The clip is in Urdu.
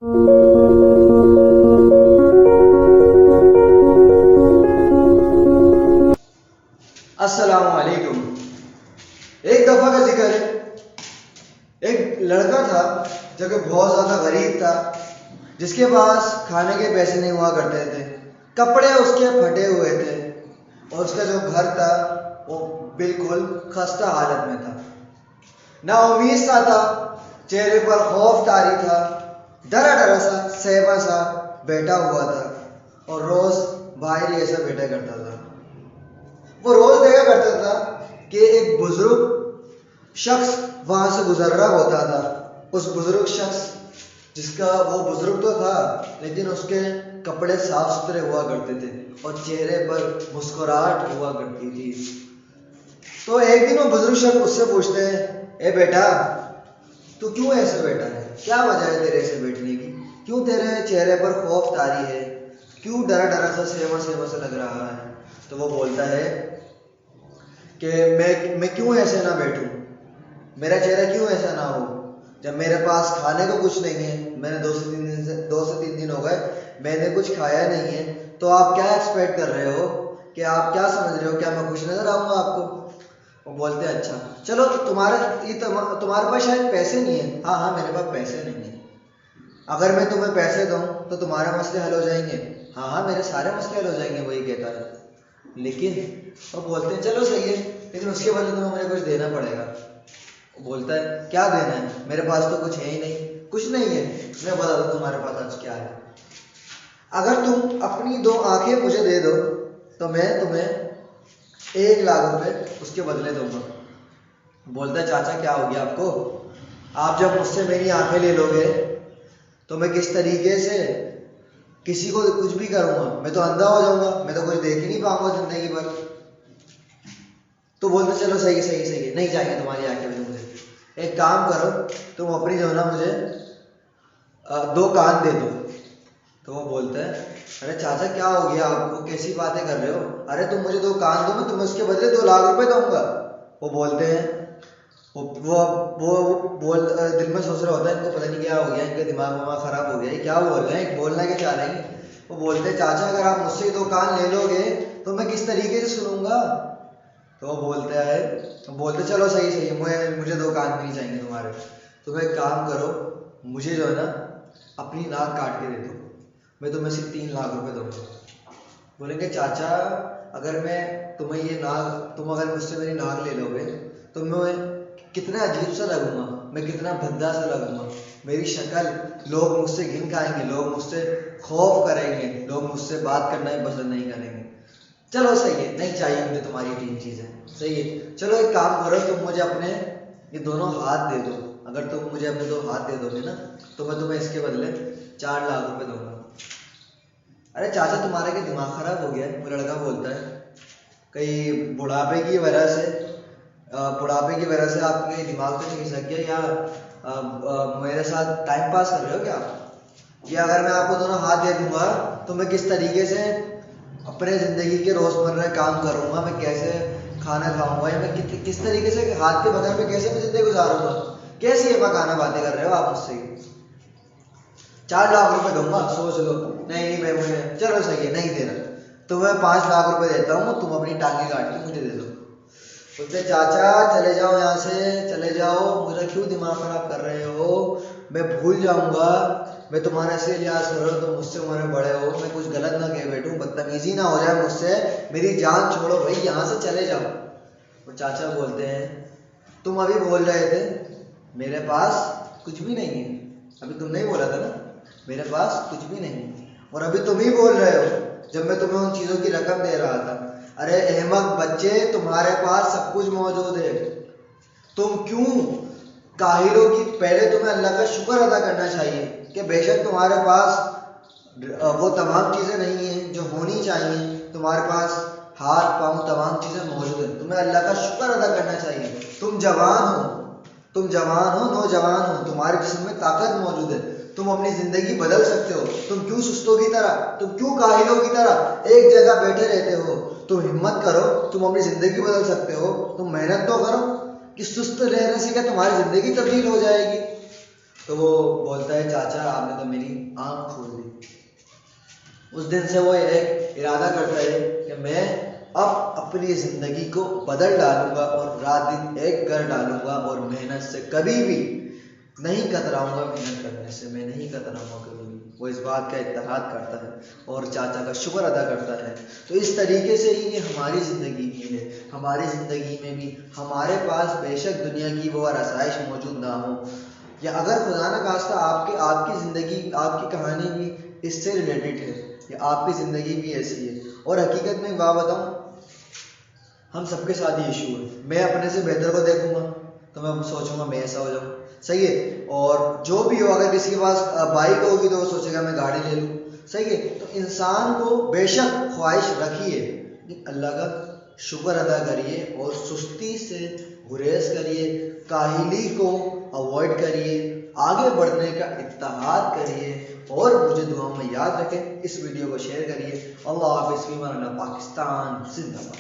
السلام علیکم۔ ایک دفعہ کا ذکر ہے، ایک لڑکا تھا جو کہ بہت زیادہ غریب تھا، جس کے پاس کھانے کے پیسے نہیں ہوا کرتے تھے، کپڑے اس کے پھٹے ہوئے تھے، اور اس کا جو گھر تھا وہ بالکل خستہ حالت میں تھا۔ نا امید سا تھا، چہرے پر خوف طاری تھا، ڈرا ڈرا سا سہما سا بیٹھا ہوا تھا، اور روز باہر ہی ایسا بیٹھا کرتا تھا۔ وہ روز دیکھا کرتا تھا کہ ایک بزرگ شخص وہاں سے گزر رہا ہوتا تھا۔ اس بزرگ شخص جس کا وہ بزرگ تو تھا لیکن اس کے کپڑے صاف ستھرے ہوا کرتے تھے اور چہرے پر مسکراہٹ ہوا کرتی تھی۔ تو ایک دن وہ بزرگ شخص اس سے پوچھتے ہیں، اے بیٹا، تو کیوں ایسے بیٹھا ہے؟ کیا وجہ ہے تیرے ایسے بیٹھنے کی؟ کیوں تیرے چہرے پر خوف طاری ہے؟ کیوں ڈرا ڈرا سا سہما سہما سا لگ رہا ہے؟ تو وہ بولتا ہے کہ میں کیوں ایسے نہ بیٹھوں، میرا چہرہ کیوں ایسا نہ ہو، جب میرے پاس کھانے کو کچھ نہیں ہے، میں نے 2 سے 3 دن ہو گئے میں نے کچھ کھایا نہیں ہے، تو آپ کیا ایکسپیکٹ کر رہے ہو کہ آپ کیا سمجھ رہے ہو، کیا میں خوش نظر آؤں گا آپ کو؟ وہ بولتے ہیں اچھا چلو، تمہارے پاس شاید پیسے نہیں ہیں۔ ہاں میرے پاس پیسے نہیں ہیں، اگر میں تمہیں پیسے دوں تو تمہارے مسئلے حل ہو جائیں گے؟ ہاں میرے سارے مسئلے حل ہو جائیں گے، وہی کہتا ہے۔ لیکن وہ بولتے ہیں چلو صحیح ہے، لیکن اس کے بدلے تمہیں مجھے کچھ دینا پڑے گا۔ وہ بولتا ہے کیا دینا ہے؟ میرے پاس تو کچھ ہے ہی نہیں۔ کچھ نہیں ہے؟ میں بتا دوں تمہارے پاس آج کیا ہے۔ اگر تم اپنی 2 آنکھیں مجھے دے دو تو میں تمہیں 1,00,000 روپے اس کے بدلے دوں گا۔ بولتا ہے چاچا کیا ہو گیا آپ کو؟ آپ جب مجھ سے میری آنکھیں لے لو گے تو میں کس طریقے سے کسی کو کچھ بھی کروں گا؟ میں تو اندھا ہو جاؤں گا، میں تو کچھ دیکھ ہی نہیں پاؤں گا زندگی بھر۔ تو بولتے چلو صحیح ہے، نہیں چاہیے تمہاری آنکھیں مجھے۔ ایک کام کرو، تم اپنی جو ہے نا مجھے 2 کان دے دو۔ تو وہ بولتا ہے ارے چاچا کیا ہو گیا آپ کو، کیسی باتیں کر رہے ہو؟ ارے تم مجھے 2 کان دو، میں تمہیں اس کے بدلے 2,00,000 روپے دوں گا۔ وہ بولتے ہیں وہ دل میں سوچ رہا ہوتا ہے ان کو پتہ نہیں کیا ہو گیا، ان کا دماغ خراب ہو گیا، کیا بول رہے ہیں، بولنا کیا چاہ رہے ہیں؟ وہ بولتے ہیں چاچا اگر آپ مجھ سے 2 کان لے لو گے تو میں کس طریقے سے سنوں گا؟ تو وہ بولتے چلو صحیح ہے، مجھے 2 کان بھی نہیں چاہیے تمہارے۔ تم ایک کام کرو، مجھے جو ہے نا اپنی ناک کاٹ کے دے دو، میں تمہیں صرف 3,00,000 روپے دوں گا۔ بولیں گے چاچا اگر میں تمہیں تم اگر مجھ سے میری ناک لے لو گے تو میں کتنا عجیب سا لگوں گا، میں کتنا بھدا سا لگوں گا، میری شکل لوگ مجھ سے گھن کھائیں گے، لوگ مجھ سے خوف کریں گے، لوگ مجھ سے بات کرنا ہی پسند نہیں کریں گے۔ چلو صحیح ہے، نہیں چاہیے مجھے تمہاری 3 چیزیں، صحیح ہے، چلو ایک کام کرو، تم مجھے اپنے یہ دونوں ہاتھ دے دو۔ اگر تم مجھے اپنے 2 ہاتھ دے دو گے نا تو میں تمہیں اس کے بدلے 4,00,000 روپے دوں گا۔ ارے چاچا تمہارے کے دماغ خراب ہو گیا ہے؟ وہ لڑکا بولتا ہے کہیں بڑھاپے کی وجہ سے آپ کے دماغ تو نہیں سک گیا، یا میرے ساتھ ٹائم پاس کر رہے ہو کیا آپ؟ کہ اگر میں آپ کو دونوں ہاتھ دے دوں گا تو میں کس طریقے سے اپنے زندگی کے روزمرہ کام کروں گا، میں کیسے کھانا کھاؤں گا، یا میں کس طریقے سے ہاتھ کے بغیر میں کیسے میں زندگی گزاروں گا؟ کیسی یہ مکانہ باتیں کر رہے ہو آپ مجھ سے؟ 4,00,000 روپے دوں گا، سوچ لو۔ نہیں میں مجھے چلو صحیح ہے، نہیں دینا، تو میں 5,00,000 روپے دیتا ہوں، تم اپنی ٹانگیں کاٹ کے مجھے دے دو۔ بولتے چاچا چلے جاؤ یہاں سے، چلے جاؤ، مجھے کیوں دماغ خراب کر رہے ہو؟ میں بھول جاؤں گا، میں تمہارا اس لیے لحاظ کر رہا ہوں، تم مجھ سے عمر میں بڑے ہو، میں کچھ غلط نہ کہہ بیٹھوں، بدتمیزی نہ ہو جائے مجھ سے، میری جان چھوڑو بھائی، یہاں سے چلے جاؤ۔ وہ چاچا بولتے ہیں تم ابھی بول رہے تھے میرے پاس کچھ بھی نہیں ہے، ابھی تم نے ہی بولا تھا نا میرے پاس کچھ بھی نہیں، اور ابھی تم ہی بول رہے ہو جب میں تمہیں ان چیزوں کی رقم دے رہا تھا۔ ارے احمق بچے، تمہارے پاس سب کچھ موجود ہے، تم کیوں کاہلوں کی؟ پہلے تمہیں اللہ کا شکر ادا کرنا چاہیے کہ بے شک تمہارے پاس وہ تمام چیزیں نہیں ہیں جو ہونی چاہیے، تمہارے پاس ہاتھ پاؤں تمام چیزیں موجود ہیں، تمہیں اللہ کا شکر ادا کرنا چاہیے۔ تم جوان ہو، نوجوان ہو، تمہارے جسم میں طاقت موجود ہے، تم اپنی زندگی بدل سکتے ہو، تم کیوں سستوں کی طرح، تم کیوں کاہلوں کی طرح ایک جگہ بیٹھے رہتے ہو؟ تم ہمت کرو، تم اپنی زندگی بدل سکتے ہو، تم محنت تو کرو، کہ سست رہنے سے کیا تمہاری زندگی تبدیل ہو جائے گی؟ تو وہ بولتا ہے چاچا آپ نے تو میری آنکھ کھول دی۔ اس دن سے وہ ایک ارادہ کرتا ہے کہ میں اب اپنی زندگی کو بدل ڈالوں گا اور رات دن ایک کر ڈالوں گا، اور محنت سے کبھی بھی نہیں کتراؤں گا، محنت کرنے سے میں نہیں کتراؤں گا کبھی بھی۔ وہ اس بات کا اتحاد کرتا ہے اور چاچا کا شکر ادا کرتا ہے۔ تو اس طریقے سے ہی یہ ہماری زندگی بھی ہے۔ ہماری زندگی میں بھی ہمارے پاس بے شک دنیا کی وہ آسائش موجود نہ ہو، یا اگر خدا نہ خواستہ آپ کی زندگی، آپ کی کہانی بھی اس سے ریلیٹڈ ہے، یا آپ کی زندگی بھی ایسی ہے، اور حقیقت میں ایک بات بتاؤں، ہم سب کے ساتھ یہ ایشو ہے۔ میں اپنے سے بہتر کو دیکھوں گا تو میں سوچوں گا میں ایسا ہو جاؤں، صحیح ہے، اور جو بھی ہو، اگر کسی کے پاس بائک ہوگی تو وہ سوچے گا میں گاڑی لے لوں، صحیح ہے۔ تو انسان کو بے شک خواہش رکھیے، اللہ کا شکر ادا کریے اور سستی سے گریز کریے، کاہلی کو اوائڈ کریے، آگے بڑھنے کا اتحاد کریے، اور مجھے دعاؤں میں یاد رکھیں۔ اس ویڈیو کو شیئر کریے۔ اللہ حافظ، فی امان اللہ، پاکستان زندہ باد۔